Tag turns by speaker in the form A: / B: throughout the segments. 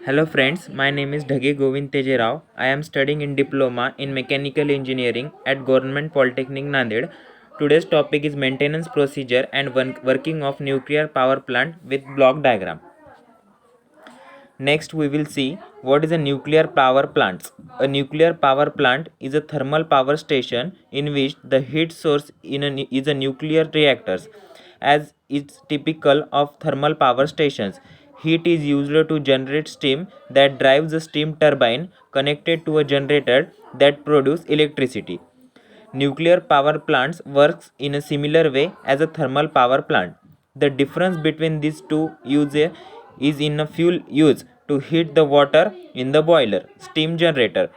A: Hello friends, my name is Dhage Govind Teje Rao. I am studying in Diploma in Mechanical Engineering at Government Polytechnic Nanded. Today's topic is maintenance procedure and working of nuclear power plant with block diagram. Next we will see what is a nuclear power plant. A nuclear power plant is a thermal power station in which the heat source is a nuclear reactors. As is typical of thermal power stations, heat is used to generate steam that drives a steam turbine connected to a generator that produce electricity. Nuclear power plants works in a similar way as a thermal power plant. The difference between these two is in a fuel use to heat the water in the boiler, steam generator.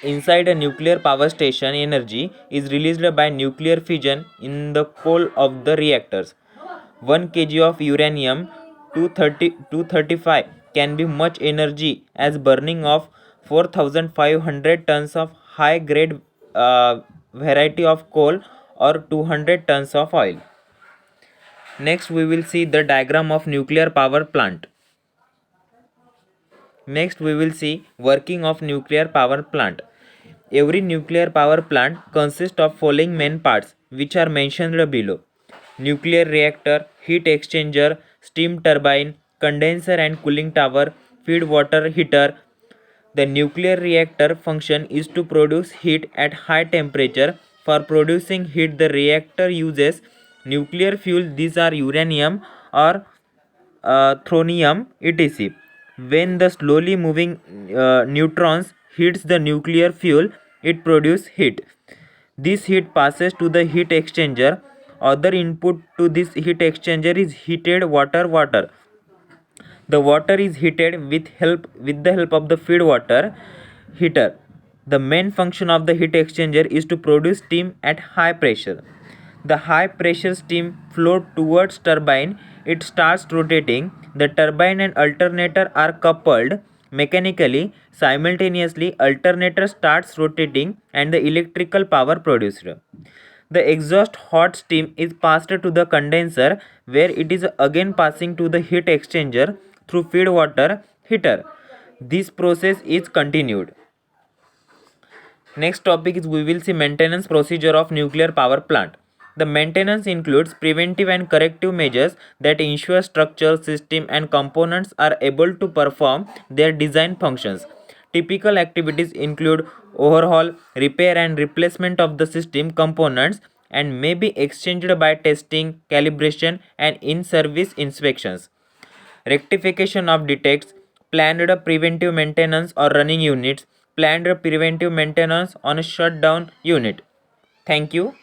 A: Inside a nuclear power station, energy is released by nuclear fission in the coal of the reactors. 1 kg of uranium 235 can be much energy as burning of 4500 tons of high grade variety of coal or 200 tons of oil. Next we will see the diagram of nuclear power plant. Next we will see working of nuclear power plant. Every nuclear power plant consists of following main parts which are mentioned below: nuclear reactor, heat exchanger, steam turbine, condenser and cooling tower, feed water heater. The nuclear reactor function is to produce heat at high temperature. For producing heat, the reactor uses nuclear fuel. These are uranium or thorium, etc. When the slowly moving neutrons hits the nuclear fuel, it produces heat. This heat passes to the heat exchanger. Other input to this heat exchanger is heated water. The water is heated with the help of the feed water heater. The main function of the heat exchanger is to produce steam at high pressure. The high pressure steam flows towards turbine. It starts rotating. The turbine and alternator are coupled mechanically. Simultaneously, alternator starts rotating and the electrical power produced. The exhaust hot steam is passed to the condenser where it is again passing to the heat exchanger through feed water heater. This process is continued. Next topic is we will see maintenance procedure of nuclear power plant. The maintenance includes preventive and corrective measures that ensure structure, system and components are able to perform their design functions. Typical activities include overhaul, repair and replacement of the system components and may be exchanged by testing, calibration and in-service inspections. Rectification of defects, planned preventive maintenance or running units, planned preventive maintenance on a shutdown unit. Thank you.